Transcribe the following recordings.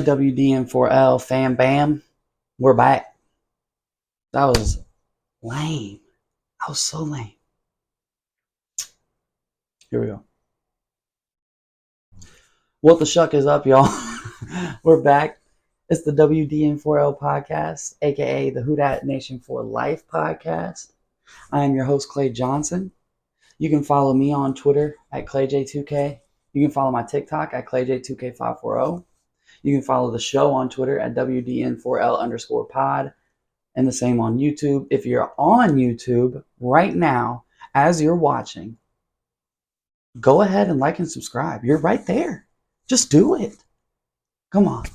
WDN4L fam bam. We're back. That was lame. That was so lame. Here we go. What the shuck is up, y'all? We're back. It's the WDN4L podcast, aka the Who Dat Nation for Life podcast. I am your host, Clay Johnson. You can follow me on Twitter at ClayJ2K. You can follow my TikTok at ClayJ2K540. You can follow the show on Twitter at WDN4L_pod. And the same on YouTube. If you're on YouTube right now, as you're watching, go ahead and like and subscribe. You're right there. Just do it. Come on.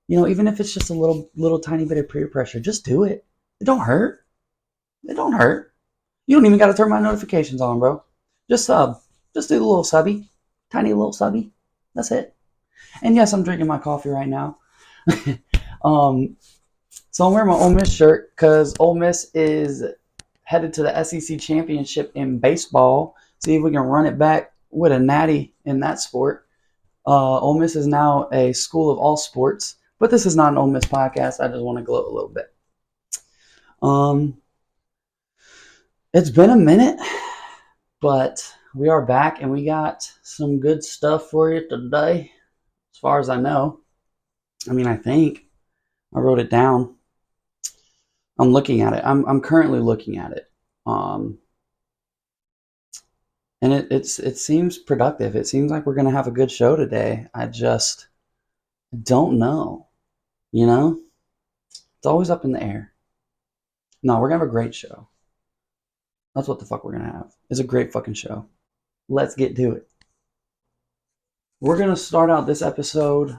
You know, even if it's just a little tiny bit of peer pressure, just do it. It don't hurt. It don't hurt. You don't even got to turn my notifications on, bro. Just sub. Just do the little subby. Tiny little subby. That's it. And yes, I'm drinking my coffee right now. So I'm wearing my Ole Miss shirt because Ole Miss is headed to the SEC championship in baseball. See if we can run it back with a natty in that sport. Ole Miss is now a school of all sports, but this is not an Ole Miss podcast. I just want to gloat a little bit. It's been a minute, but we are back and we got some good stuff for you today. As far as I know, I think I wrote it down. I'm looking at it. I'm currently looking at it. And it seems productive. It seems like we're going to have a good show today. I just don't know. You know? It's always up in the air. No, we're going to have a great show. That's what the fuck we're going to have. It's a great fucking show. Let's get to it. We're going to start out this episode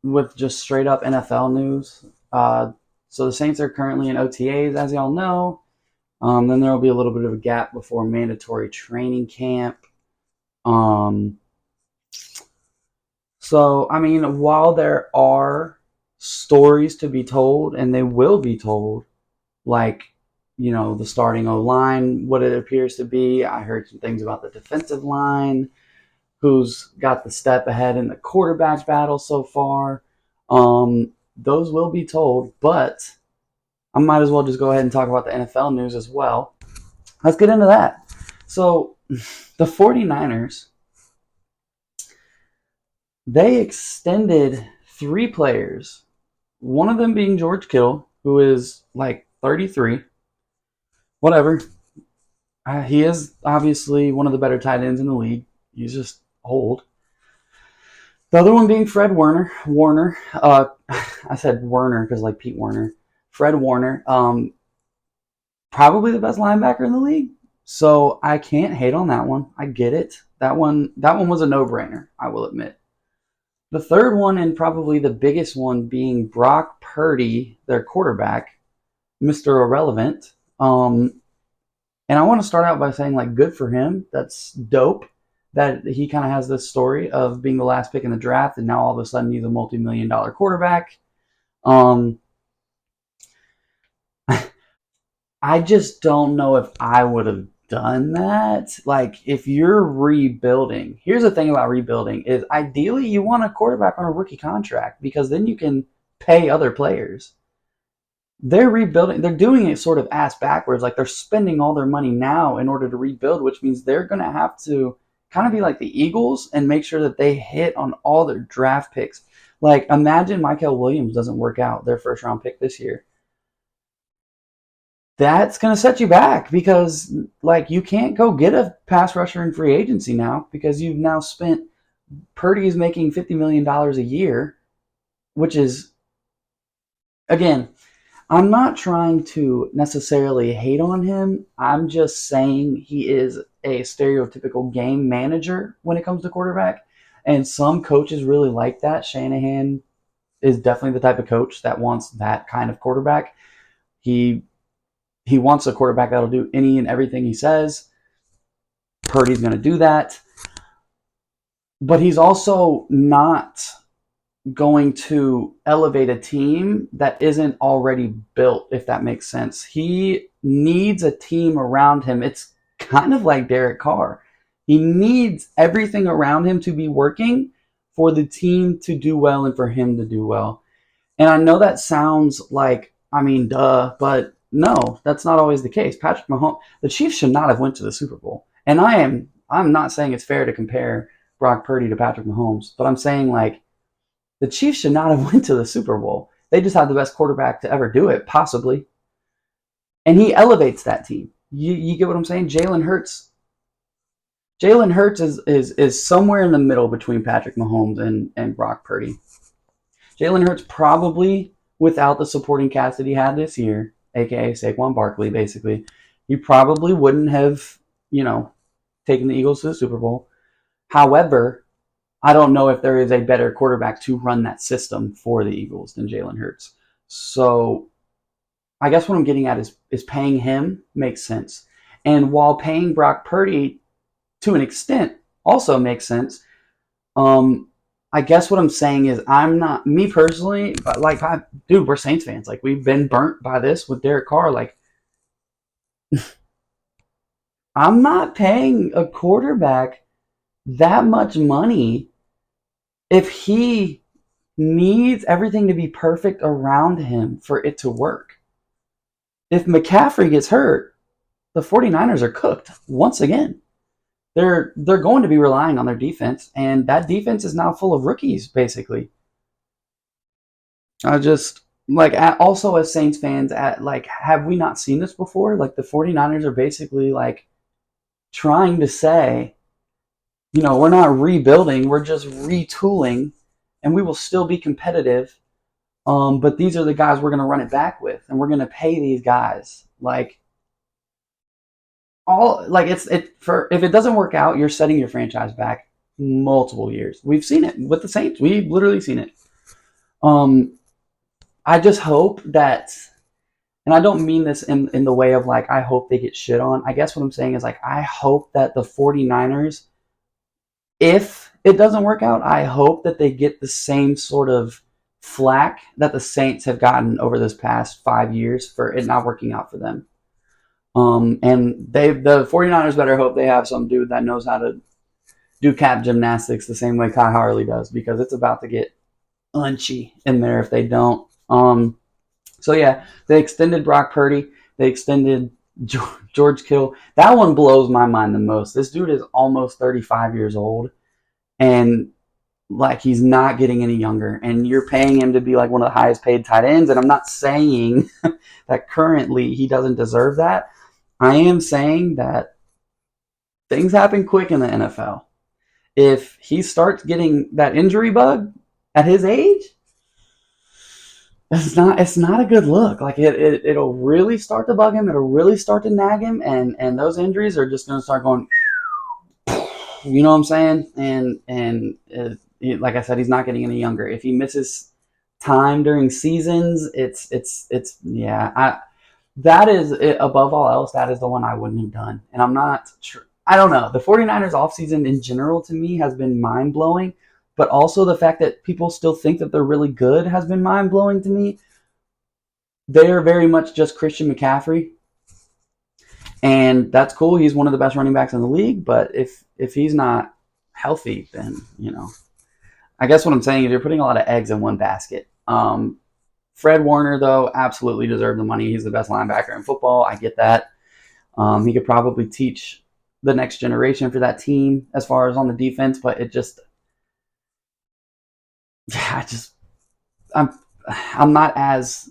with just straight up NFL news. So the Saints are currently in OTAs, as y'all know. Then there will be a little bit of a gap before mandatory training camp. So, while there are stories to be told, and they will be told, like, the starting O-line, what it appears to be. I heard some things about the defensive line, who's got the step ahead in the quarterback battle so far. Those will be told, but I might as well just go ahead and talk about the NFL news as well. Let's get into that. So, the 49ers, they extended 3 players, one of them being George Kittle, who is like 33. Whatever. He is obviously one of the better tight ends in the league. He's just old. The other one being Fred Warner. I said Werner because like Pete Werner. Fred Warner. Probably the best linebacker in the league. So I can't hate on that one. I get it. That one was a no-brainer, I will admit. The third one, and probably the biggest one, being Brock Purdy, their quarterback, Mr. Irrelevant. And I want to start out by saying, like, good for him. That's dope that he kind of has this story of being the last pick in the draft, and now all of a sudden he's a multi-million-dollar quarterback. I just don't know if I would have done that. Like, if you're rebuilding, here's the thing about rebuilding is ideally you want a quarterback on a rookie contract because then you can pay other players. They're rebuilding. They're doing it sort of ass backwards. Like, they're spending all their money now in order to rebuild, which means they're going to have to kind of be like the Eagles and make sure that they hit on all their draft picks. Like, imagine Michael Williams doesn't work out, their first round pick this year. That's going to set you back because, like, you can't go get a pass rusher in free agency now because you've now spent. Purdy is making $50 million a year, which is, again, I'm not trying to necessarily hate on him. I'm just saying he is a stereotypical game manager when it comes to quarterback. And some coaches really like that. Shanahan is definitely the type of coach that wants that kind of quarterback. He wants a quarterback that'll do any and everything he says. Purdy's going to do that. But he's also not going to elevate a team that isn't already built, if that makes sense. He needs a team around him. It's kind of like Derek Carr. He needs everything around him to be working for the team to do well and for him to do well. And I know that sounds like, I mean, duh, but no, that's not always the case. Patrick Mahomes, the Chiefs should not have went to the Super Bowl. And I'm not saying it's fair to compare Brock Purdy to Patrick Mahomes, but I'm saying like the Chiefs should not have went to the Super Bowl. They just have the best quarterback to ever do it, possibly. And he elevates that team. You get what I'm saying? Jalen Hurts is somewhere in the middle between Patrick Mahomes and Brock Purdy. Jalen Hurts probably, without the supporting cast that he had this year, aka Saquon Barkley, basically, he probably wouldn't have, taken the Eagles to the Super Bowl. However, I don't know if there is a better quarterback to run that system for the Eagles than Jalen Hurts. So I guess what I'm getting at is paying him makes sense. And while paying Brock Purdy to an extent also makes sense, I guess what I'm saying is I'm not, me personally, like, dude, we're Saints fans. Like, we've been burnt by this with Derek Carr. Like, I'm not paying a quarterback that much money if he needs everything to be perfect around him for it to work. If McCaffrey gets hurt, the 49ers are cooked once again. They're going to be relying on their defense, and that defense is now full of rookies, basically. I just, like, also as Saints fans, have we not seen this before? Like, the 49ers are basically, like, trying to say, we're not rebuilding, we're just retooling, and we will still be competitive. But these are the guys we're going to run it back with, and we're going to pay these guys. Like, if it doesn't work out, you're setting your franchise back multiple years. We've seen it with the Saints. We've literally seen it. I just hope that, and I don't mean this in the way of like, I hope they get shit on. I guess what I'm saying is like, I hope that the 49ers, if it doesn't work out, I hope that they get the same sort of flack that the Saints have gotten over this past 5 years for it not working out for them. And the 49ers better hope they have some dude that knows how to do cap gymnastics the same way Kai Harley does, because it's about to get unchy in there if they don't. So yeah, they extended Brock Purdy. They extended George Kittle. That one blows my mind the most. This dude is almost 35 years old, and like, he's not getting any younger, and you're paying him to be like one of the highest paid tight ends. And I'm not saying that currently he doesn't deserve that. I am saying that things happen quick in the NFL. If he starts getting that injury bug at his age, it's not a good look. Like, it'll really start to bug him. It'll really start to nag him, and those injuries are just going to start going. You know what I'm saying? And like I said, he's not getting any younger. If he misses time during seasons, it's yeah. That is it, above all else. That is the one I wouldn't have done. And I'm not sure. I don't know. The 49ers offseason in general to me has been mind blowing, but also the fact that people still think that they're really good has been mind blowing to me. They are very much just Christian McCaffrey. And that's cool. He's one of the best running backs in the league. But if he's not healthy, then, I guess what I'm saying is you're putting a lot of eggs in one basket. Fred Warner, though, absolutely deserved the money. He's the best linebacker in football. I get that. He could probably teach the next generation for that team as far as on the defense. But it just, yeah, I'm not as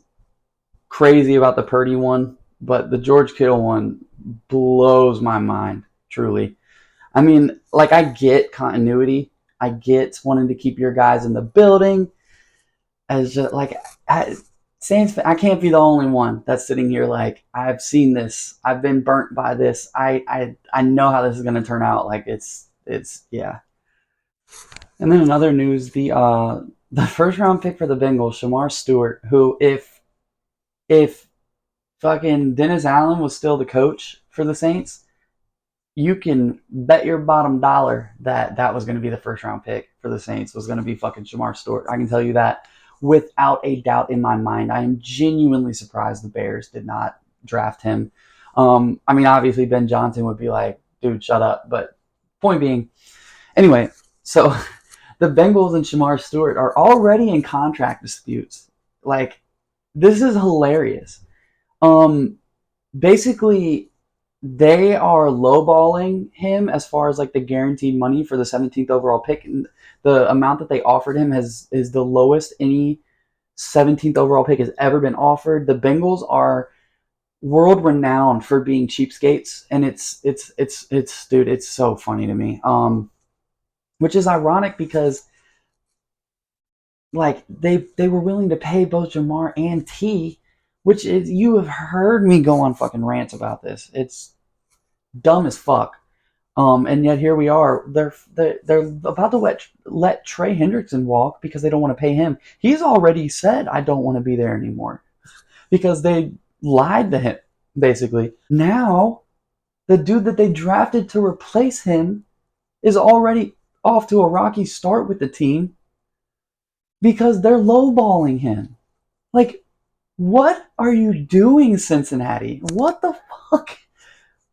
crazy about the Purdy one, but the George Kittle one blows my mind, truly. I mean, like, I get continuity. I get wanting to keep your guys in the building. As just like, Saints, I can't be the only one that's sitting here like, I've seen this. I've been burnt by this. I know how this is going to turn out. Like, it's yeah. And then in other news, the first round pick for the Bengals, Shamar Stewart, who if fucking Dennis Allen was still the coach for the Saints, you can bet your bottom dollar that was going to be the first round pick for the Saints, was going to be fucking Shamar Stewart. I can tell you that without a doubt in my mind. I am genuinely surprised the Bears did not draft him. I mean, obviously Ben Johnson would be like, dude, shut up. But point being, anyway, so the Bengals and Shamar Stewart are already in contract disputes. Like, this is hilarious. Basically, they are lowballing him as far as like the guaranteed money for the 17th overall pick. And the amount that they offered him is the lowest any 17th overall pick has ever been offered. The Bengals are world renowned for being cheapskates, and it's dude, it's so funny to me. Which is ironic because like they were willing to pay both Jamar and T, which is, you have heard me go on fucking rants about this. It's dumb as fuck. And yet here we are. They're about to let Trey Hendrickson walk because they don't want to pay him. He's already said, I don't want to be there anymore, because they lied to him, basically. Now, the dude that they drafted to replace him is already off to a rocky start with the team because they're lowballing him. Like, what are you doing, Cincinnati? What the fuck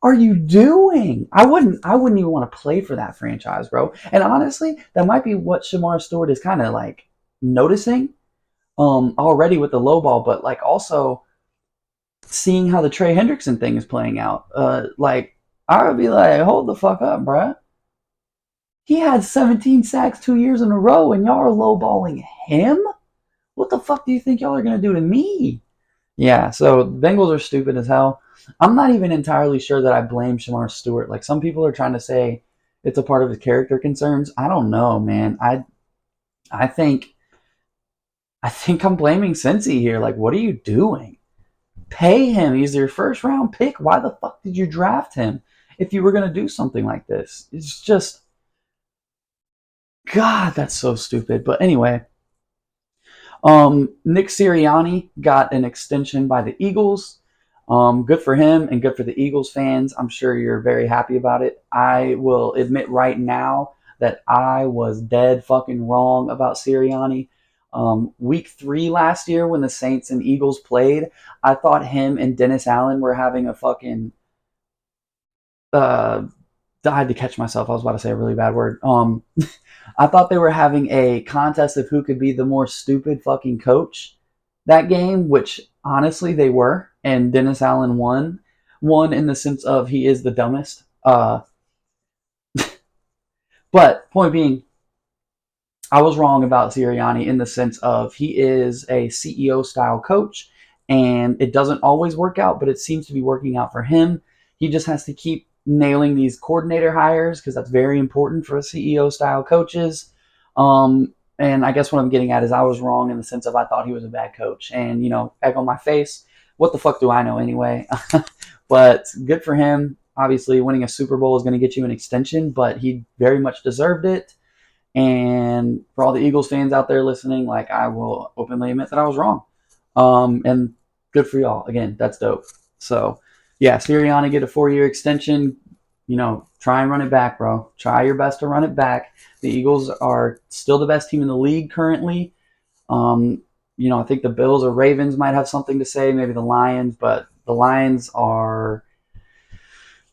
are you doing? I wouldn't even want to play for that franchise, bro. And honestly, that might be what Shamar Stewart is kind of like noticing already with the low ball, but like also seeing how the Trey Hendrickson thing is playing out. Like, I would be like, hold the fuck up, bruh. He had 17 sacks 2 years in a row, and y'all are lowballing him? What the fuck do you think y'all are going to do to me? Yeah, so the Bengals are stupid as hell. I'm not even entirely sure that I blame Shamar Stewart. Like, some people are trying to say it's a part of his character concerns. I don't know, man. I think I'm blaming Cincy here. Like, what are you doing? Pay him. He's your first round pick. Why the fuck did you draft him if you were going to do something like this? It's just, God, that's so stupid. But anyway, Nick Sirianni got an extension by the Eagles. Good for him and good for the Eagles fans. I'm sure you're very happy about it. I will admit right now that I was dead fucking wrong about Sirianni. Week 3 last year when the Saints and Eagles played, I thought him and Dennis Allen were having a fucking I had to catch myself. I was about to say a really bad word. I thought they were having a contest of who could be the more stupid fucking coach that game, which honestly they were, and Dennis Allen won. Won in the sense of he is the dumbest. But point being, I was wrong about Sirianni in the sense of he is a CEO style coach, and it doesn't always work out, but it seems to be working out for him. He just has to keep nailing these coordinator hires because that's very important for CEO style coaches. And I guess what I'm getting at is I was wrong in the sense of I thought he was a bad coach. And, egg on my face. What the fuck do I know anyway? But good for him. Obviously, winning a Super Bowl is going to get you an extension, but he very much deserved it. And for all the Eagles fans out there listening, like, I will openly admit that I was wrong. And good for y'all. Again, that's dope. So, yeah, Sirianni get a 4-year extension. Try and run it back, bro. Try your best to run it back. The Eagles are still the best team in the league currently. I think the Bills or Ravens might have something to say, maybe the Lions, but the Lions are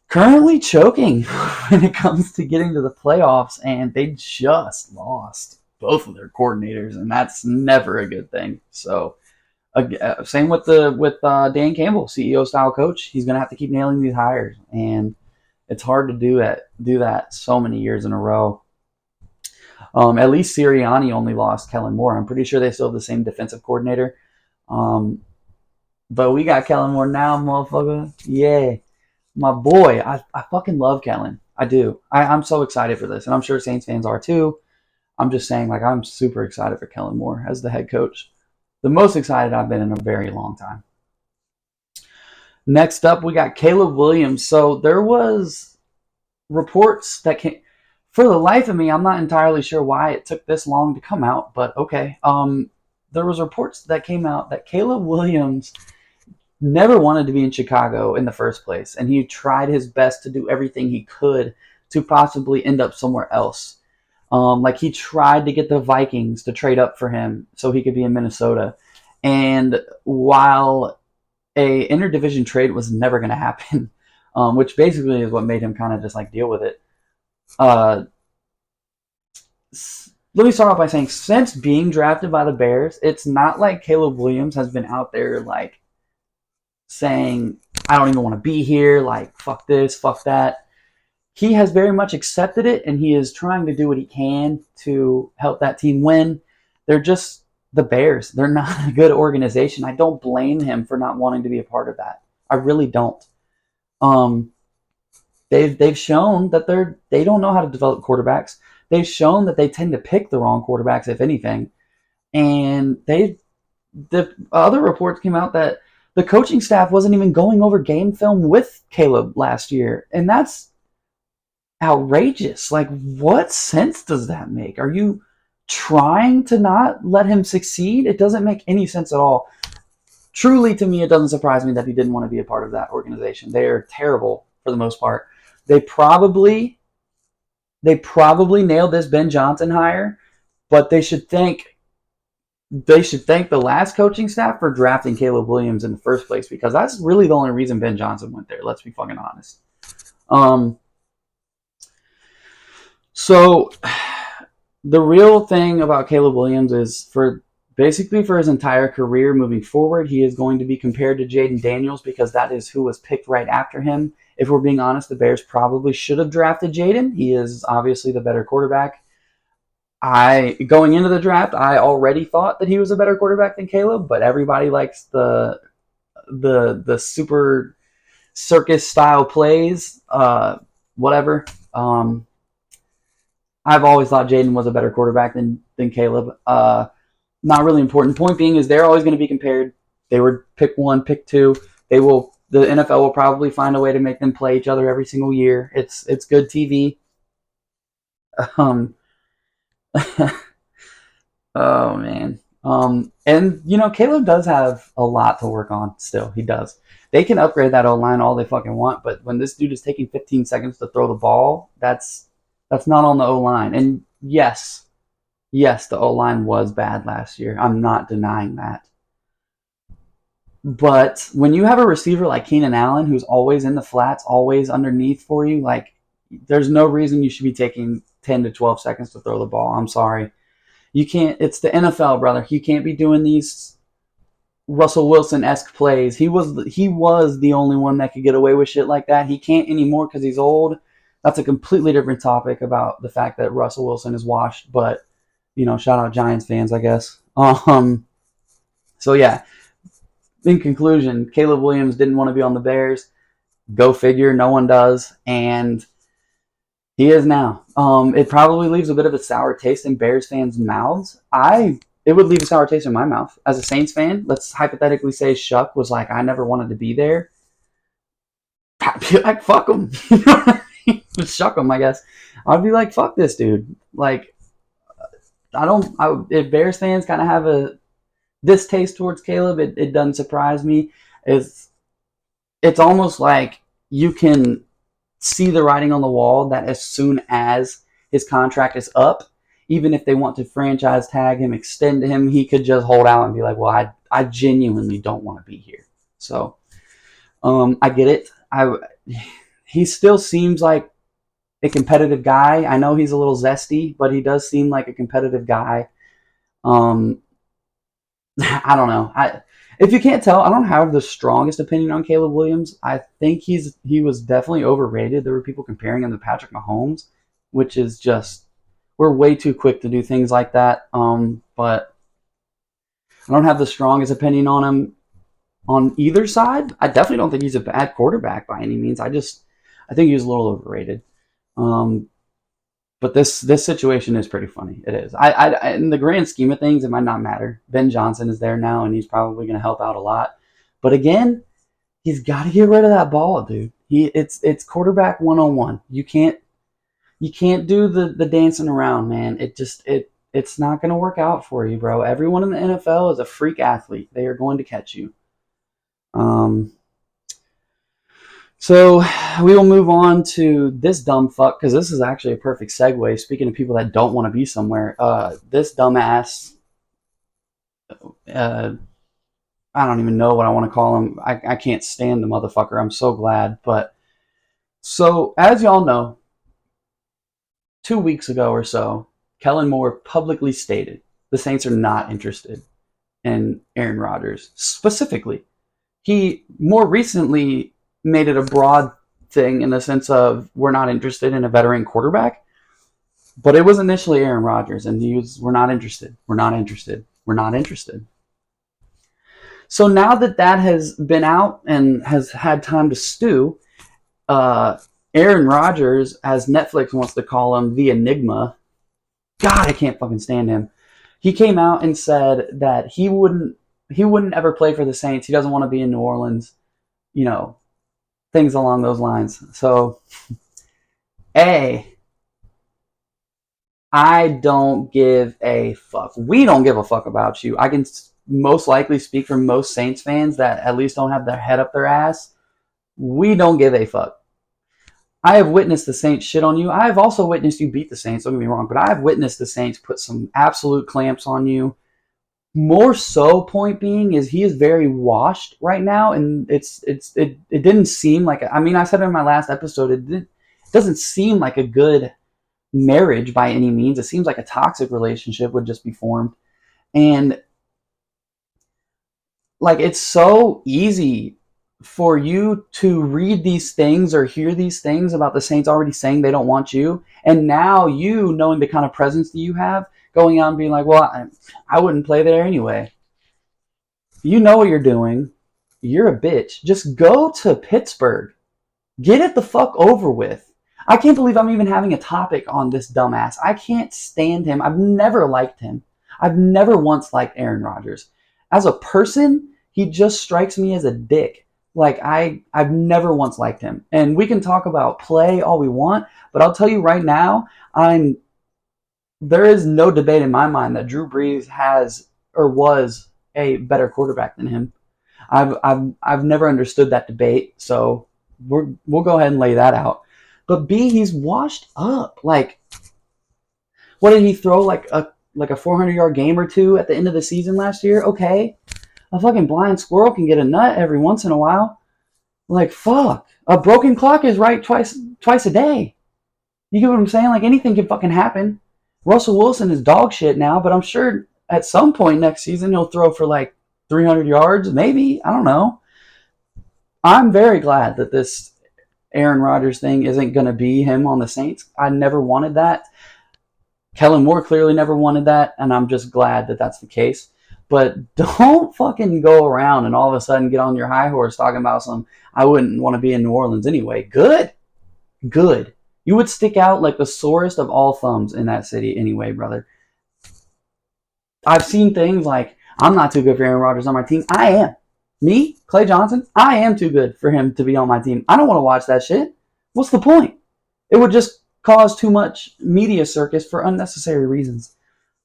currently choking when it comes to getting to the playoffs, and they just lost both of their coordinators, and that's never a good thing. So, same with Dan Campbell, CEO style coach. He's gonna have to keep nailing these hires, and it's hard to do that so many years in a row. At least Sirianni only lost Kellen Moore. I'm pretty sure they still have the same defensive coordinator. But we got Kellen Moore now, motherfucker. Yeah, my boy. I fucking love Kellen. I do. I'm so excited for this, and I'm sure Saints fans are too. I'm just saying, like, I'm super excited for Kellen Moore as the head coach. The most excited I've been in a very long time. Next up, we got Caleb Williams. So there was reports that came. For the life of me, I'm not entirely sure why it took this long to come out, but okay. There was reports that came out that Caleb Williams never wanted to be in Chicago in the first place, and he tried his best to do everything he could to possibly end up somewhere else. Like, he tried to get the Vikings to trade up for him so he could be in Minnesota. And while a interdivision trade was never going to happen, which basically is what made him kind of just like deal with it. let me start off by saying, since being drafted by the Bears, it's not like Caleb Williams has been out there like saying, I don't even want to be here, like, fuck this, fuck that. He has very much accepted it, and he is trying to do what he can to help that team win. They're just the Bears. They're not a good organization. I don't blame him for not wanting to be a part of that. I really don't. Um, they've shown that they don't know how to develop quarterbacks. They've shown that they tend to pick the wrong quarterbacks, if anything. And the other reports came out that the coaching staff wasn't even going over game film with Caleb last year, and that's outrageous. Like, what sense does that make? Are you trying to not let him succeed? It doesn't make any sense at all. Truly, to me, it doesn't surprise me that he didn't want to be a part of that organization. They are terrible for the most part. They probably nailed this Ben Johnson hire, but they should thank the last coaching staff for drafting Caleb Williams in the first place, because that's really the only reason Ben Johnson went there. Let's be fucking honest. So the real thing about Caleb Williams is for his entire career moving forward, he is going to be compared to Jaden Daniels because that is who was picked right after him. If we're being honest, the Bears probably should have drafted Jaden. He is obviously the better quarterback. Going into the draft, I already thought that he was a better quarterback than Caleb, but everybody likes the super circus style plays. Whatever. I've always thought Jaden was a better quarterback than Caleb. Not really important. Point being is they're always going to be compared. They were pick 1, pick 2. The NFL will probably find a way to make them play each other every single year. It's good TV. Oh man. And Caleb does have a lot to work on still. He does. They can upgrade that O-line all they fucking want, but when this dude is taking 15 seconds to throw the ball, that's not on the O-line. And yes, the O-line was bad last year. I'm not denying that. But when you have a receiver like Keenan Allen, who's always in the flats, always underneath for you, like, there's no reason you should be taking 10 to 12 seconds to throw the ball. I'm sorry. You can't. It's the NFL, brother. You can't be doing these Russell Wilson-esque plays. He was the only one that could get away with shit like that. He can't anymore because he's old. That's a completely different topic about the fact that Russell Wilson is washed. But, shout out Giants fans, I guess. So yeah. In conclusion, Caleb Williams didn't want to be on the Bears. Go figure. No one does. And he is now. It probably leaves a bit of a sour taste in Bears fans' mouths. It would leave a sour taste in my mouth. As a Saints fan, let's hypothetically say Shuck was like, I never wanted to be there. I'd be like, fuck him. You know what I mean? Just shuck him, I guess. I'd be like, fuck this dude. Like, if Bears fans kind of have a distaste towards Caleb, it doesn't surprise me. It's almost like you can see the writing on the wall that as soon as his contract is up, even if they want to franchise tag him, extend him, he could just hold out and be like, well, I genuinely don't want to be here. So I get it. He still seems like a competitive guy. I know he's a little zesty, but he does seem like a competitive guy. I don't know. If you can't tell, I don't have the strongest opinion on Caleb Williams. I think he was definitely overrated. There were people comparing him to Patrick Mahomes, which is just, we're way too quick to do things like that. But I don't have the strongest opinion on him on either side. I definitely don't think he's a bad quarterback by any means. I think he's a little overrated. But this situation is pretty funny. It is. I in the grand scheme of things, it might not matter. Ben Johnson is there now, and he's probably going to help out a lot. But again, he's got to get rid of that ball, dude. It's quarterback 101. You can't do the dancing around, man. It's not going to work out for you, bro. Everyone in the NFL is a freak athlete. They are going to catch you. So we will move on to this dumb fuck, because this is actually a perfect segue. Speaking of people that don't want to be somewhere, this dumbass, I don't even know what I want to call him. I can't stand the motherfucker. I'm so glad. But so as y'all know, 2 weeks ago or so, Kellen Moore publicly stated the Saints are not interested in Aaron Rodgers specifically. He more recently made it a broad thing in the sense of we're not interested in a veteran quarterback, but it was initially Aaron Rodgers, and we're not interested. We're not interested. We're not interested. So now that has been out and has had time to stew, Aaron Rodgers, as Netflix wants to call him, the Enigma. God, I can't fucking stand him. He came out and said that he wouldn't ever play for the Saints. He doesn't want to be in New Orleans. Things along those lines. So, I don't give a fuck. We don't give a fuck about you. I can most likely speak for most Saints fans that at least don't have their head up their ass. We don't give a fuck. I have witnessed the Saints shit on you. I have also witnessed you beat the Saints, don't get me wrong, but I have witnessed the Saints put some absolute clamps on you. More so, point being, is he is very washed right now, and it didn't seem like, I said it in my last episode, it doesn't seem like a good marriage by any means. It seems like a toxic relationship would just be formed. And it's so easy for you to read these things or hear these things about the Saints already saying they don't want you, and now you, knowing the kind of presence that you have, going out and being like, well, I wouldn't play there anyway. You know what you're doing. You're a bitch. Just go to Pittsburgh. Get it the fuck over with. I can't believe I'm even having a topic on this dumbass. I can't stand him. I've never liked him. I've never once liked Aaron Rodgers. As a person, he just strikes me as a dick. I've never once liked him. And we can talk about play all we want, but I'll tell you right now, there is no debate in my mind that Drew Brees has or was a better quarterback than him. I've never understood that debate, so we'll go ahead and lay that out. But B, he's washed up. What did he throw, like a 400-yard game or two at the end of the season last year? Okay. A fucking blind squirrel can get a nut every once in a while. Fuck. A broken clock is right twice a day. You get what I'm saying? Anything can fucking happen. Russell Wilson is dog shit now, but I'm sure at some point next season he'll throw for 300 yards, maybe. I don't know. I'm very glad that this Aaron Rodgers thing isn't going to be him on the Saints. I never wanted that. Kellen Moore clearly never wanted that, and I'm just glad that that's the case. But don't fucking go around and all of a sudden get on your high horse talking about I wouldn't want to be in New Orleans anyway. Good. You would stick out like the sorest of all thumbs in that city anyway, brother. I've seen things like, I'm not too good for Aaron Rodgers on my team. I am. Me, Clay Johnson, I am too good for him to be on my team. I don't want to watch that shit. What's the point? It would just cause too much media circus for unnecessary reasons.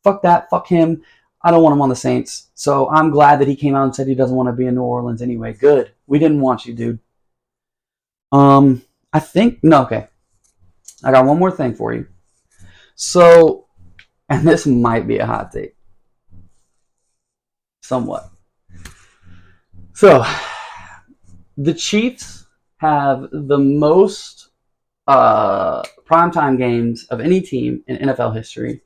Fuck that. Fuck him. I don't want him on the Saints. So I'm glad that he came out and said he doesn't want to be in New Orleans anyway. Good. We didn't want you, dude. Okay. I got one more thing for you. So, and this might be a hot take. Somewhat. So, the Chiefs have the most primetime games of any team in NFL history.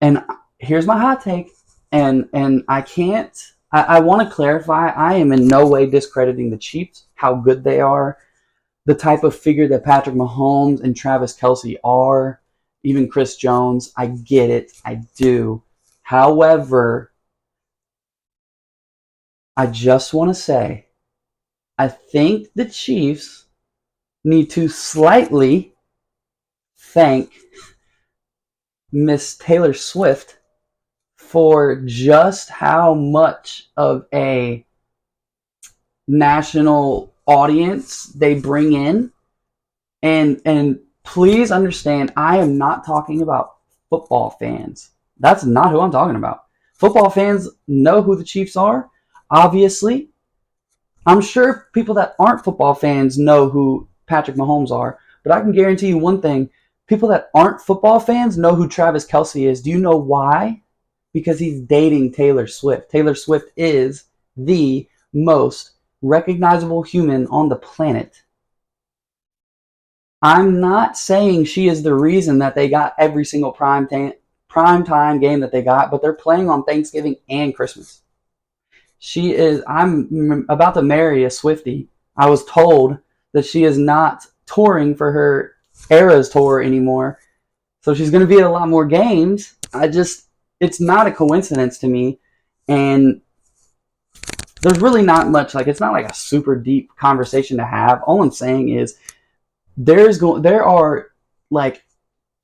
And here's my hot take. And I want to clarify, I am in no way discrediting the Chiefs, how good they are, the type of figure that Patrick Mahomes and Travis Kelce are, even Chris Jones. I get it. I do. However, I just want to say, I think the Chiefs need to slightly thank Miss Taylor Swift for just how much of a national audience they bring in. And please understand, I am not talking about football fans. That's not who I'm talking about. Football fans know who the Chiefs are, obviously. I'm sure people that aren't football fans know who Patrick Mahomes are, but I can guarantee you one thing. People that aren't football fans know who Travis Kelce is. Do you know why? Because he's dating Taylor Swift. Taylor Swift is the most recognizable human on the planet. I'm not saying she is the reason that they got every single prime time game that they got, but they're playing on Thanksgiving and Christmas. She is. I'm about to marry a Swiftie. I was told that she is not touring for her Eras tour anymore, so she's going to be at a lot more games. It's not a coincidence to me, and there's really not much. Like, it's not like a super deep conversation to have. All I'm saying is there are like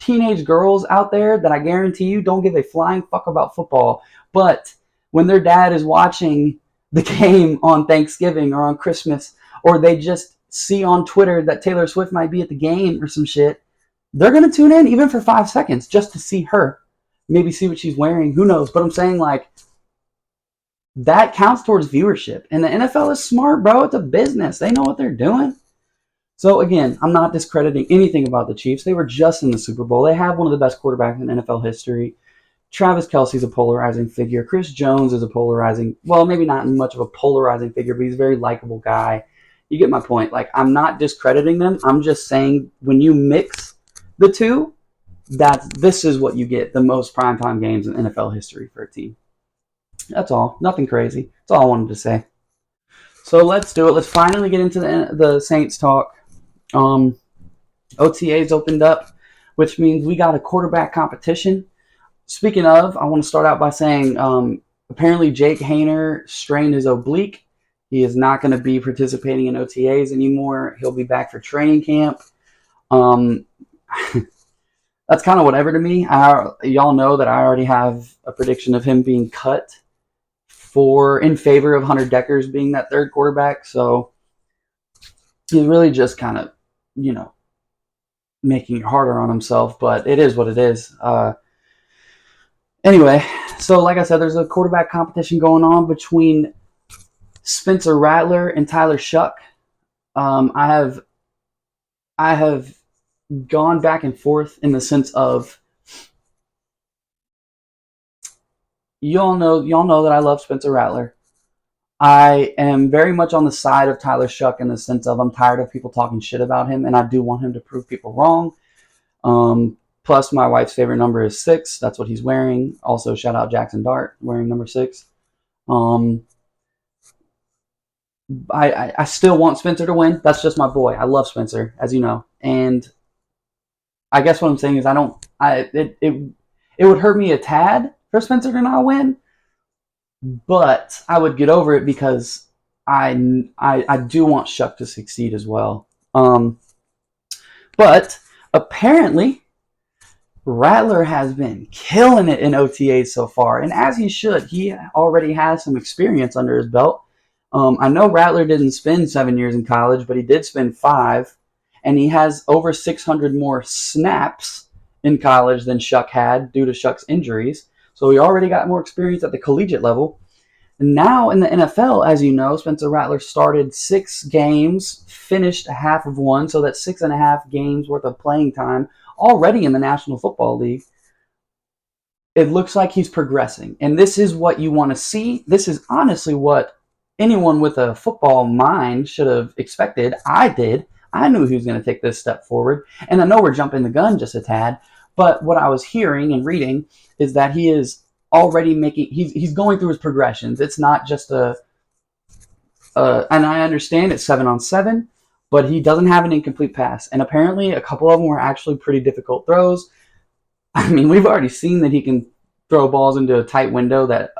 teenage girls out there that I guarantee you don't give a flying fuck about football, but when their dad is watching the game on Thanksgiving or on Christmas, or they just see on Twitter that Taylor Swift might be at the game or some shit, they're gonna tune in even for 5 seconds just to see her, maybe see what she's wearing. Who knows? But I'm saying, like, that counts towards viewership, and the NFL is smart, bro. It's a business. They know what they're doing. So again, I'm not discrediting anything about the Chiefs. They were just in the Super Bowl. They have one of the best quarterbacks in NFL history. Travis Kelce's a polarizing figure. Chris Jones is a polarizing, well, maybe not much of a polarizing figure, but he's a very likable guy. You get my point. Like, I'm not discrediting them. I'm just saying when you mix the two, this is what you get, the most primetime games in NFL history for a team. That's all. Nothing crazy. That's all I wanted to say. So let's do it. Let's finally get into the Saints talk. OTA's opened up, which means we got a quarterback competition. Speaking of, I want to start out by saying apparently Jake Haener strained his oblique. He is not going to be participating in OTAs anymore. He'll be back for training camp. That's kind of whatever to me. Y'all know that I already have a prediction of him being cut in favor of Hunter Deckers being that third quarterback. So he's really just kind of, making it harder on himself, but it is what it is. Anyway, so like I said, there's a quarterback competition going on between Spencer Rattler and Tyler Shuck. I have gone back and forth in the sense of, y'all know that I love Spencer Rattler. I am very much on the side of Tyler Shuck in the sense of I'm tired of people talking shit about him, and I do want him to prove people wrong. Plus, my wife's favorite number is 6. That's what he's wearing. Also, shout out Jackson Dart wearing number 6. I still want Spencer to win. That's just my boy. I love Spencer, as you know. And I guess what I'm saying is it would hurt me a tad for Spencer to not win, but I would get over it because I do want Shuck to succeed as well. But apparently, Rattler has been killing it in OTAs so far, and as he should. He already has some experience under his belt. I know Rattler didn't spend 7 years in college, but he did spend 5, and he has over 600 more snaps in college than Shuck had due to Shuck's injuries. So he already got more experience at the collegiate level. And now in the NFL, as you know, Spencer Rattler started 6 games, finished half of one, so that's 6.5 games worth of playing time already in the National Football League. It looks like he's progressing, and this is what you want to see. This is honestly what anyone with a football mind should have expected. I did. I knew he was going to take this step forward, and I know we're jumping the gun just a tad, but what I was hearing and reading is that he is already he's going through his progressions. It's not just and I understand it's 7-on-7, but he doesn't have an incomplete pass, and apparently a couple of them were actually pretty difficult throws. I mean, we've already seen that he can throw balls into a tight window that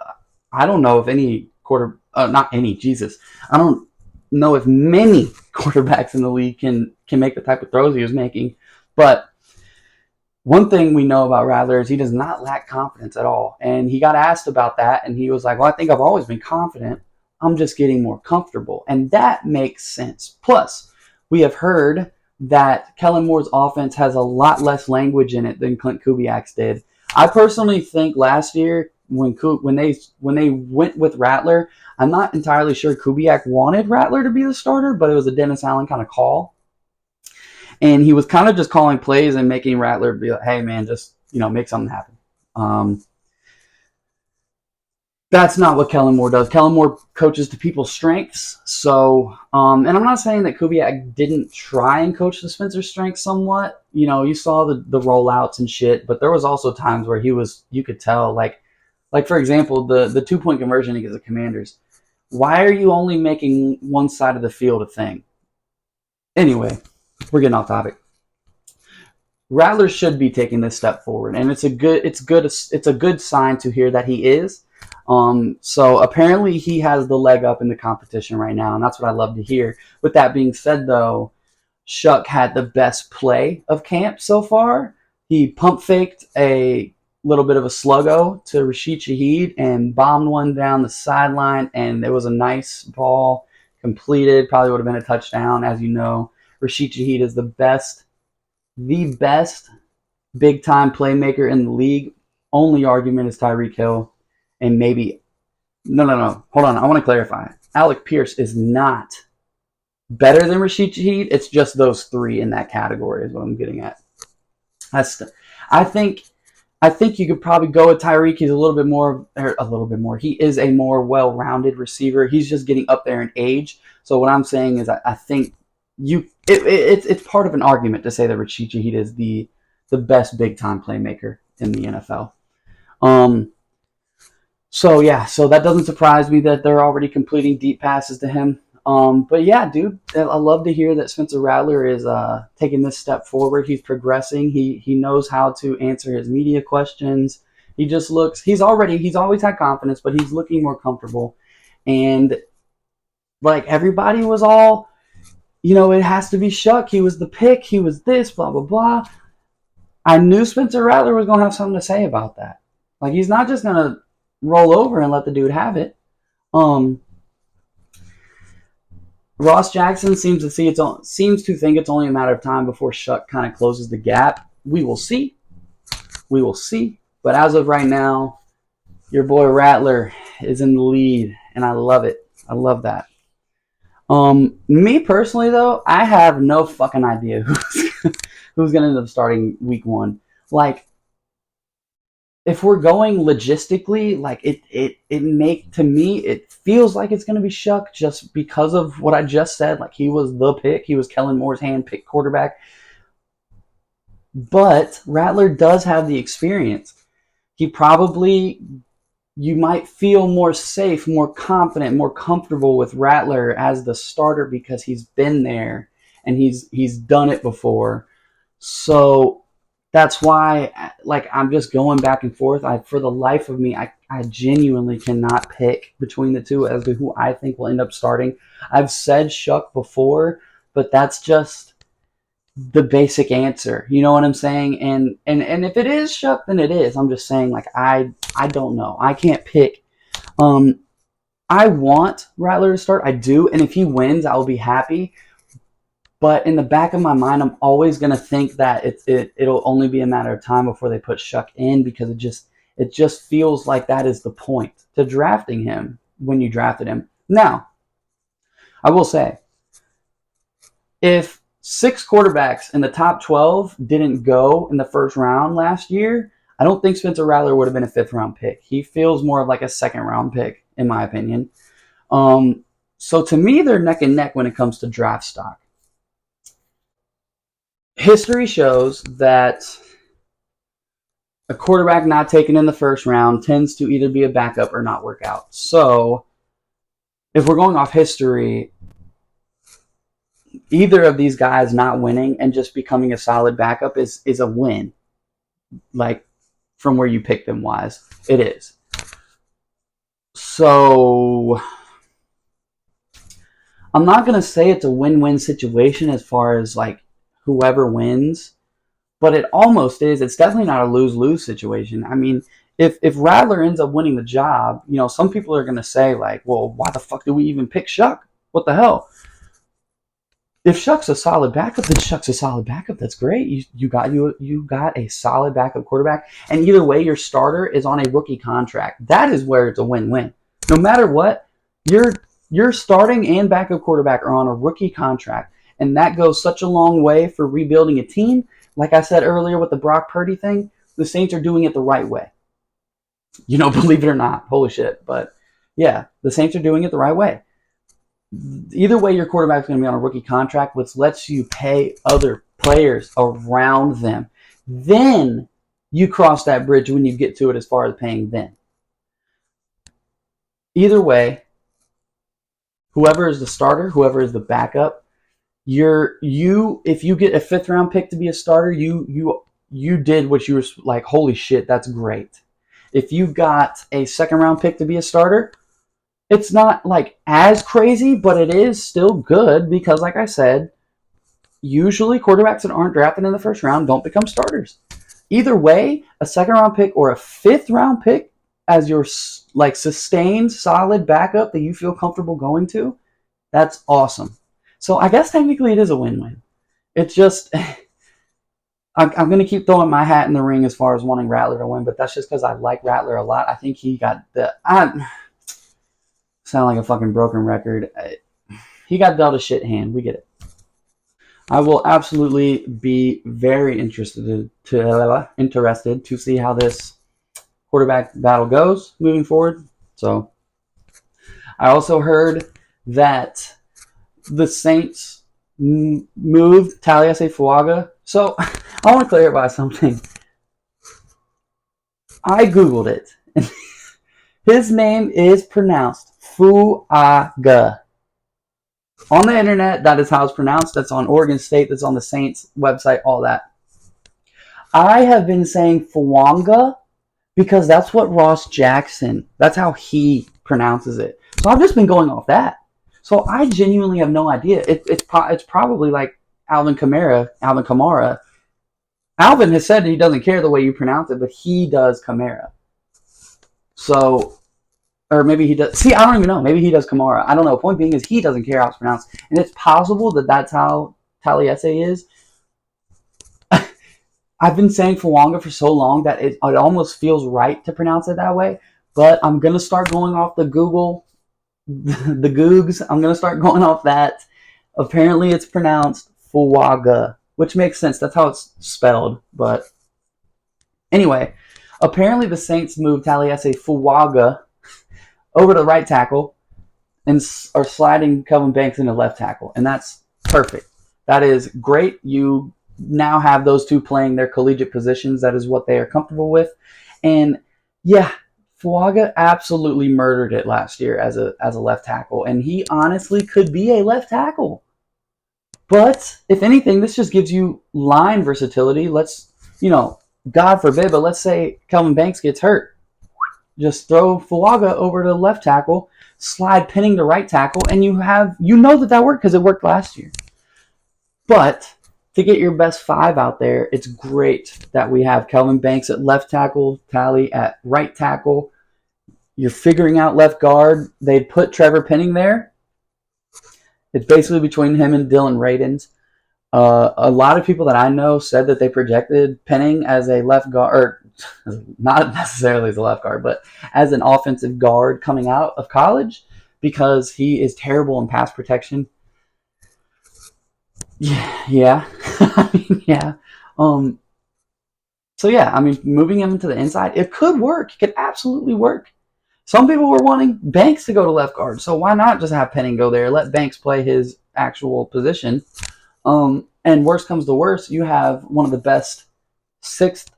I don't know if any I don't know if many quarterbacks in the league can make the type of throws he was making. But one thing we know about Rattler is he does not lack confidence at all. And he got asked about that, and he was like, well, I think I've always been confident. I'm just getting more comfortable. And that makes sense. Plus, we have heard that Kellen Moore's offense has a lot less language in it than Clint Kubiak's did. I personally think last year when they went with Rattler, I'm not entirely sure Kubiak wanted Rattler to be the starter, but it was a Dennis Allen kind of call. And he was kind of just calling plays and making Rattler be like, hey, man, just, make something happen. That's not what Kellen Moore does. Kellen Moore coaches to people's strengths. So, and I'm not saying that Kubiak didn't try and coach the Spencer strengths somewhat. You saw the rollouts and shit, but there was also times where you could tell, like for example, the 2-point conversion against the Commanders. Why are you only making one side of the field a thing? Anyway, we're getting off topic. Rattler should be taking this step forward, and it's a good sign to hear that he is. So apparently he has the leg up in the competition right now, and that's what I love to hear. With that being said, though, Shuck had the best play of camp so far. He pump faked a little bit of a sluggo to Rashid Shaheed and bombed one down the sideline, and it was a nice ball completed. Probably would have been a touchdown. As you know, Rashid Shaheed is the best big time playmaker in the league. Only argument is Tyreek Hill, and maybe no. Hold on, I want to clarify. Alec Pierce is not better than Rashid Shaheed. It's just those three in that category is what I'm getting at. I think you could probably go with Tyreek. He's a little bit more. He is a more well-rounded receiver. He's just getting up there in age. So what I'm saying is, I think it's part of an argument to say that Rashid Shaheed is the best big-time playmaker in the NFL. So that doesn't surprise me that they're already completing deep passes to him. But yeah, dude, I love to hear that Spencer Rattler is taking this step forward. He's progressing. He knows how to answer his media questions. He's always had confidence, but he's looking more comfortable. And like everybody was all, it has to be Shuck. He was the pick. He was this, blah, blah, blah. I knew Spencer Rattler was going to have something to say about that. Like, he's not just going to roll over and let the dude have it. Ross Jackson seems to think it's only a matter of time before Shuck kind of closes the gap. We will see. But as of right now, your boy Rattler is in the lead, and I love it. I love that. Me personally, though, I have no fucking idea who's going to end up starting week 1. Like, if we're going logistically, like to me, it feels like it's going to be Shuck just because of what I just said. Like, he was the pick. He was Kellen Moore's hand-picked quarterback. But Rattler does have the experience. You might feel more safe, more confident, more comfortable with Rattler as the starter because he's been there and he's done it before. So that's why, like, I'm just going back and forth. For the life of me, I genuinely cannot pick between the two as to who I think will end up starting. I've said Shuck before, but that's just the basic answer. You know what I'm saying? And if it is Shuck, then it is. I'm just saying, like, I don't know. I can't pick. I want Rattler to start. I do. And if he wins, I'll be happy. But in the back of my mind, I'm always going to think that it'll only be a matter of time before they put Shuck in, because it just feels like that is the point to drafting him when you drafted him. Now, I will say, if 6 quarterbacks in the top 12 didn't go in the first round last year, I don't think Spencer Rattler would have been a 5th-round pick. He feels more of like a 2nd-round pick, in my opinion. So to me, they're neck and neck when it comes to draft stock. History shows that a quarterback not taken in the first round tends to either be a backup or not work out. So if we're going off history, either of these guys not winning and just becoming a solid backup is a win. Like, from where you pick them wise, it is. So I'm not going to say it's a win-win situation as far as, like, whoever wins, but it almost is. It's definitely not a lose-lose situation. I mean, if Rattler ends up winning the job, some people are going to say, like, well, why the fuck do we even pick Shuck? What the hell? If Shuck's a solid backup, then Shuck's a solid backup. That's great. You got a solid backup quarterback, and either way, your starter is on a rookie contract. That is where it's a win-win. No matter what, your starting and backup quarterback are on a rookie contract, and that goes such a long way for rebuilding a team. Like I said earlier with the Brock Purdy thing, the Saints are doing it the right way. Believe it or not. Holy shit. But yeah, the Saints are doing it the right way. Either way, your quarterback's going to be on a rookie contract, which lets you pay other players around them. Then you cross that bridge when you get to it as far as paying them. Either way, whoever is the starter, whoever is the backup, if you get a 5th round pick to be a starter, you did what you were like, holy shit, that's great. If you got a 2nd round pick to be a starter, it's not like as crazy, but it is still good because, like I said, usually quarterbacks that aren't drafted in the 1st round don't become starters. Either way, a 2nd round pick or a 5th round pick as your like sustained solid backup that you feel comfortable going to, that's awesome. So I guess technically it is a win-win. It's just I'm going to keep throwing my hat in the ring as far as wanting Rattler to win, but that's just because I like Rattler a lot. I think he got I sound like a fucking broken record. He got dealt a shit hand. We get it. I will absolutely be very interested to see how this quarterback battle goes moving forward. So I also heard that the Saints moved Taliesin Fuaga. So I want to clarify something. I Googled it. His name is pronounced Fuaga. On the internet, that is how it's pronounced. That's on Oregon State. That's on the Saints website, all that. I have been saying Fuanga because that's what Ross Jackson, that's how he pronounces it. So I've just been going off that. So I genuinely have no idea. It's probably like Alvin Kamara. Alvin has said he doesn't care the way you pronounce it, but he does Kamara. So, or maybe he does. See, I don't even know. Maybe he does Kamara. I don't know. Point being is he doesn't care how it's pronounced. And it's possible that that's how Taliesin is. I've been saying Fuanga for so long that it almost feels right to pronounce it that way. But I'm going to start going off the Google, the Googs. I'm going to start going off that. Apparently it's pronounced Fuaga, which makes sense. That's how it's spelled. But anyway, apparently the Saints moved Taliesin Fuaga over to the right tackle and are sliding Kelvin Banks into left tackle. And that's perfect. That is great. You now have those two playing their collegiate positions. That is what they are comfortable with. And yeah, Fuaga absolutely murdered it last year as a left tackle. And he honestly could be a left tackle. But if anything, this just gives you line versatility. Let's, God forbid, but let's say Kelvin Banks gets hurt. Just throw Fuaga over to the left tackle, slide Penning to right tackle, and you know that worked because it worked last year. But to get your best 5 out there, it's great that we have Kelvin Banks at left tackle, Tally at right tackle. You're figuring out left guard. They put Trevor Penning there. It's basically between him and Dylan Radins. A lot of people that I know said that they projected Penning as a left guard, or not necessarily as a left guard, but as an offensive guard coming out of college because he is terrible in pass protection. Yeah. Yeah. So yeah, moving him to the inside, it could work. It could absolutely work. Some people were wanting Banks to go to left guard, so why not just have Penning go there? Let Banks play his actual position. And worst comes to worst, you have one of the best 6th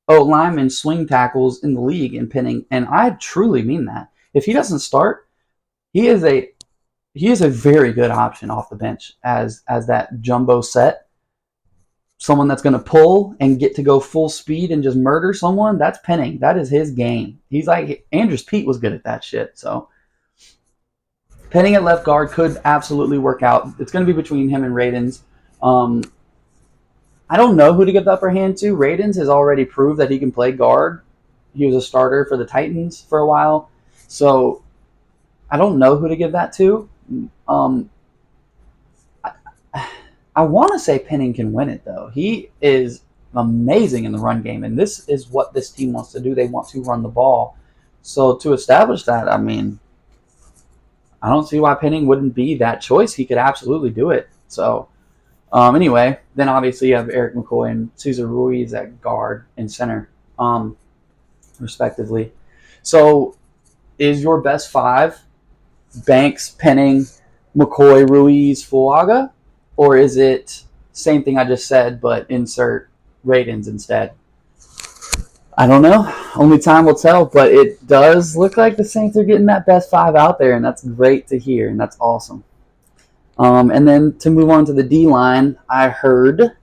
lineman swing tackles in the league in Penning, and I truly mean that. If he doesn't start, he is a very good option off the bench as that jumbo set. Someone that's going to pull and get to go full speed and just murder someone, that's Penning. That is his game. He's like, Andrews Pete was good at that shit. So Penning at left guard could absolutely work out. It's going to be between him and Radins. I don't know who to give the upper hand to. Radins has already proved that he can play guard. He was a starter for the Titans for a while. So I don't know who to give that to. I want to say Penning can win it, though. He is amazing in the run game, and this is what this team wants to do. They want to run the ball. So to establish that, I don't see why Penning wouldn't be that choice. He could absolutely do it. So anyway, then obviously you have Eric McCoy and Cesar Ruiz at guard and center, respectively. So is your best five Banks, Penning, McCoy, Ruiz, Fuaga? Or is it same thing I just said, but insert Radins instead? I don't know. Only time will tell, but it does look like the Saints are getting that best five out there, and that's great to hear, and that's awesome. And then to move on to the D-line, I heard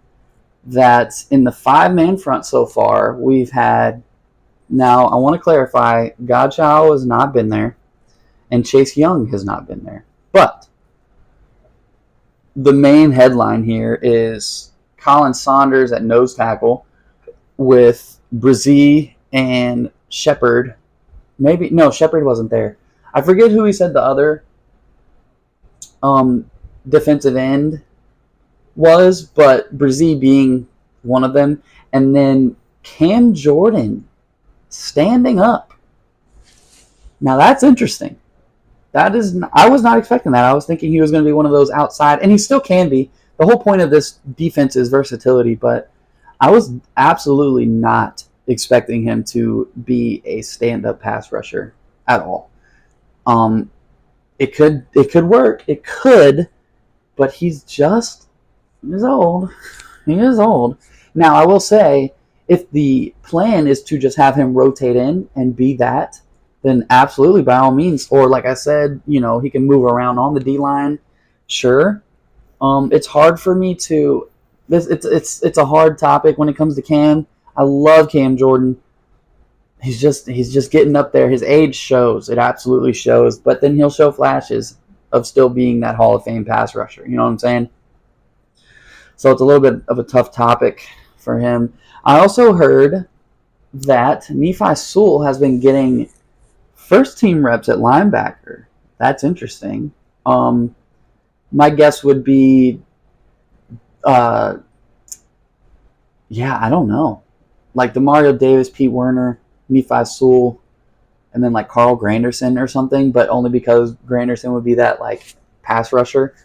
that in the five-man front so far, we've had, now I want to clarify, Godchow has not been there, and Chase Young has not been there. But the main headline here is Colin Saunders at nose tackle with Brzee and Shepard. Maybe, no, Shepard wasn't there. I forget who he said the other defensive end was, but Brzee being one of them. And then Cam Jordan standing up. Now that's interesting. I was not expecting that. I was thinking he was going to be one of those outside, and he still can be. The whole point of this defense is versatility, but I was absolutely not expecting him to be a stand-up pass rusher at all. It could work. It could, but he's old. He is old. Now, I will say, if the plan is to just have him rotate in and be that, then absolutely, by all means. Or like I said, he can move around on the D-line. Sure. It's hard for me to. It's a hard topic when it comes to Cam. I love Cam Jordan. He's just getting up there. His age shows. It absolutely shows. But then he'll show flashes of still being that Hall of Fame pass rusher. You know what I'm saying? So it's a little bit of a tough topic for him. I also heard that Nephi Sewell has been getting first-team reps at linebacker. That's interesting. My guess would be, I don't know. Like Demario Davis, Pete Werner, Nephi Sewell, and then like Carl Granderson or something, but only because Granderson would be that like pass rusher.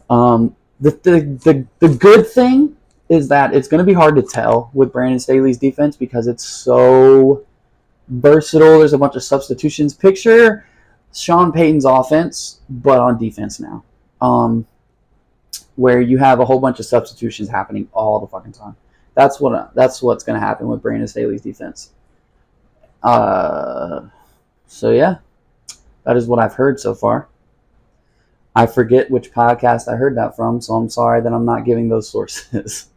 The good thing is that it's going to be hard to tell with Brandon Staley's defense because it's so versatile. There's a bunch of substitutions. Picture Sean Payton's offense, but on defense now, where you have a whole bunch of substitutions happening all the fucking time. That's what's going to happen with Brandon Staley's defense. So yeah, that is what I've heard so far. I forget which podcast I heard that from, so I'm sorry that I'm not giving those sources.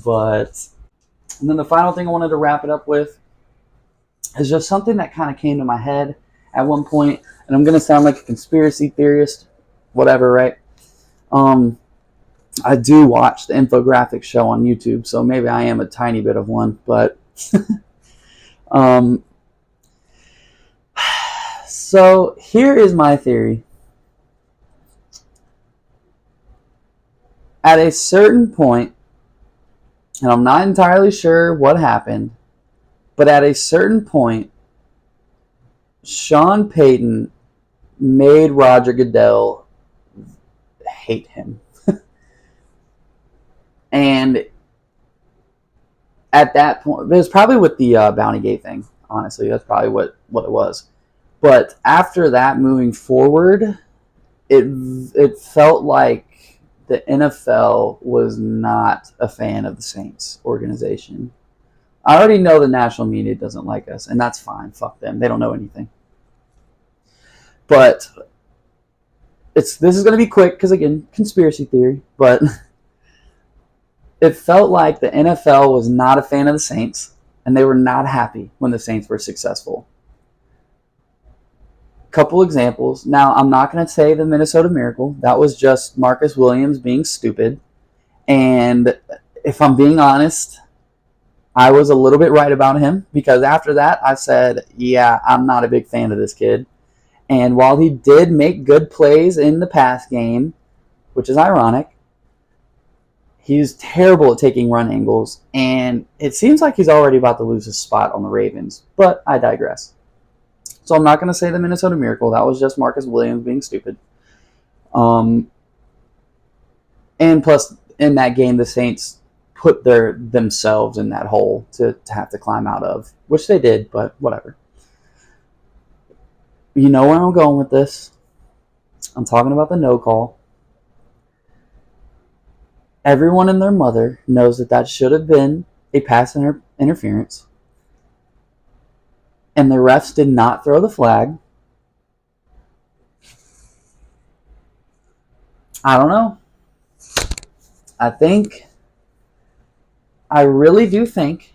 But, and then the final thing I wanted to wrap it up with is just something that kind of came to my head at one point, and I'm going to sound like a conspiracy theorist, whatever, right? I do watch the infographic show on YouTube, so maybe I am a tiny bit of one, but so here is my theory. At a certain point, and I'm not entirely sure what happened, but at a certain point, Sean Payton made Roger Goodell hate him. And at that point, it was probably with the Bounty Gate thing, honestly. That's probably what it was. But after that, moving forward, it felt like the NFL was not a fan of the Saints organization. I already know the national media doesn't like us, and that's fine. Fuck them. They don't know anything. But this is going to be quick because, again, conspiracy theory. But it felt like the NFL was not a fan of the Saints, and they were not happy when the Saints were successful. Couple examples. Now, I'm not going to say the Minnesota Miracle. That was just Marcus Williams being stupid. And if I'm being honest, I was a little bit right about him because after that, I said, yeah, I'm not a big fan of this kid. And while he did make good plays in the pass game, which is ironic, he's terrible at taking run angles. And it seems like he's already about to lose his spot on the Ravens. But I digress. So I'm not going to say the Minnesota Miracle. That was just Marcus Williams being stupid. And plus, in that game, the Saints put themselves in that hole to have to climb out of, which they did, but whatever. You know where I'm going with this. I'm talking about the no call. Everyone and their mother knows that should have been a pass interference. And the refs did not throw the flag. I don't know. I really do think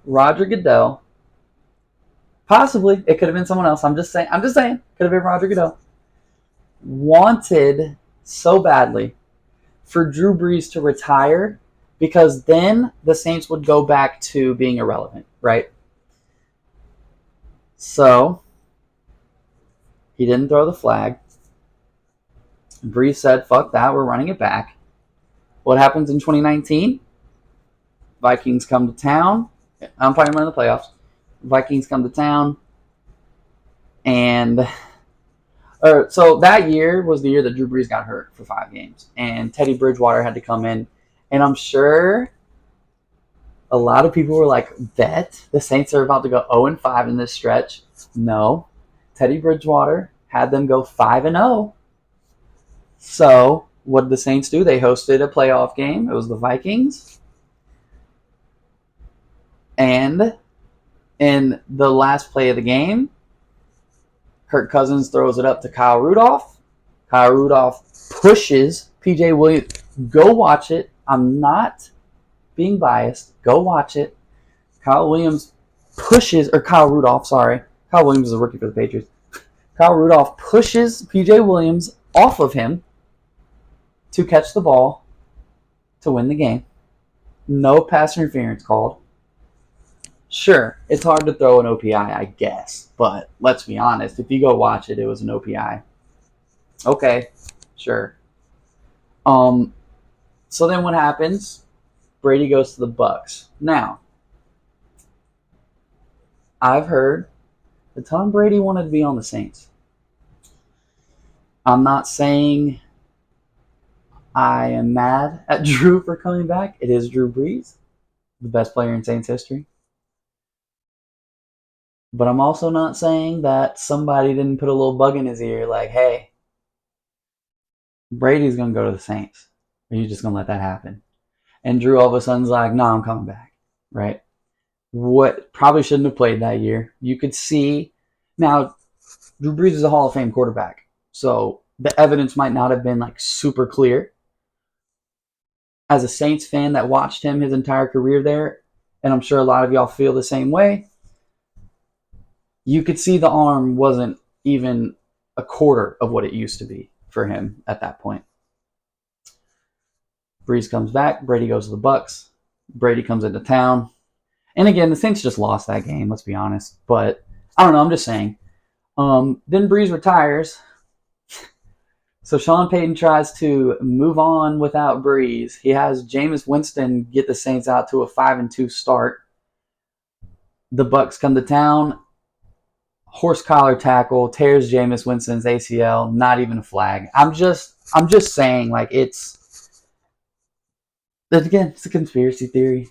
Roger Goodell, possibly, it could have been someone else. I'm just saying, could have been Roger Goodell, wanted so badly for Drew Brees to retire because then the Saints would go back to being irrelevant, right? So he didn't throw the flag. Brees said, fuck that, we're running it back. What happens in 2019? Vikings come to town. I'm talking about the playoffs. Vikings come to town. And so that year was the year that Drew Brees got hurt for 5 games. And Teddy Bridgewater had to come in. And I'm sure a lot of people were like, bet the Saints are about to go 0-5 in this stretch. No. Teddy Bridgewater had them go 5-0. So what did the Saints do? They hosted a playoff game. It was the Vikings. And in the last play of the game, Kirk Cousins throws it up to Kyle Rudolph. Kyle Rudolph pushes P.J. Williams. Go watch it. I'm not being biased. Go watch it. Kyle Rudolph, sorry. Kyle Williams is a rookie for the Patriots. Kyle Rudolph pushes P.J. Williams off of him to catch the ball to win the game. No pass interference called. Sure, it's hard to throw an OPI, I guess. But let's be honest. If you go watch it, it was an OPI. Okay, sure. So then what happens? Brady goes to the Bucks. Now, I've heard that Tom Brady wanted to be on the Saints. I'm not saying I am mad at Drew for coming back. It is Drew Brees, the best player in Saints history. But I'm also not saying that somebody didn't put a little bug in his ear like, hey, Brady's going to go to the Saints. Are you just going to let that happen? And Drew all of a sudden's like, no, I'm coming back, right? What probably shouldn't have played that year. You could see. Now, Drew Brees is a Hall of Fame quarterback. So the evidence might not have been like super clear. As a Saints fan that watched him his entire career there, and I'm sure a lot of y'all feel the same way, you could see the arm wasn't even a quarter of what it used to be for him at that point. Brees comes back. Brady goes to the Bucks. Brady comes into town. And again, the Saints just lost that game, let's be honest. But I don't know, I'm just saying. Then Brees retires. So Sean Payton tries to move on without Brees. He has Jameis Winston get the Saints out to a 5-2 start. The Bucks come to town. Horse collar tackle, tears Jameis Winston's ACL, not even a flag. I'm just saying, like, again, it's a conspiracy theory.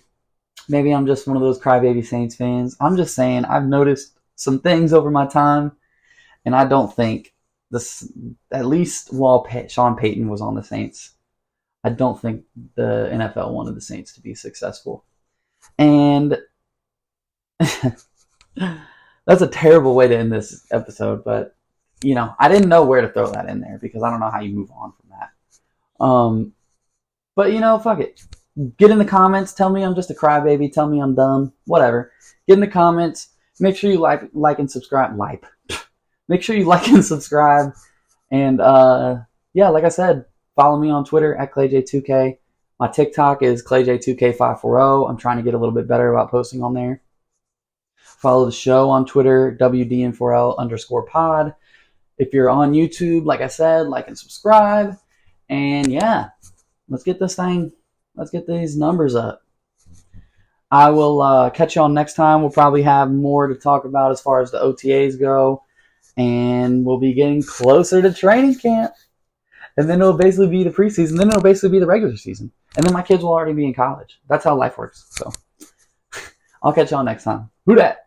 Maybe I'm just one of those crybaby Saints fans. I'm just saying, I've noticed some things over my time, and I don't think this, at least while Sean Payton was on the Saints, I don't think the NFL wanted the Saints to be successful. And that's a terrible way to end this episode, but, I didn't know where to throw that in there because I don't know how you move on from that. But, fuck it. Get in the comments. Tell me I'm just a crybaby. Tell me I'm dumb. Whatever. Get in the comments. Make sure you like and subscribe. Make sure you like and subscribe. And, like I said, follow me on Twitter at ClayJ2K. My TikTok is ClayJ2K540. I'm trying to get a little bit better about posting on there. Follow the show on Twitter, WDN4L_pod. If you're on YouTube, like I said, like and subscribe. And yeah, let's get these numbers up. I will catch y'all next time. We'll probably have more to talk about as far as the OTAs go. And we'll be getting closer to training camp. And then it'll basically be the preseason. Then it'll basically be the regular season. And then my kids will already be in college. That's how life works. So I'll catch y'all next time. Who dat?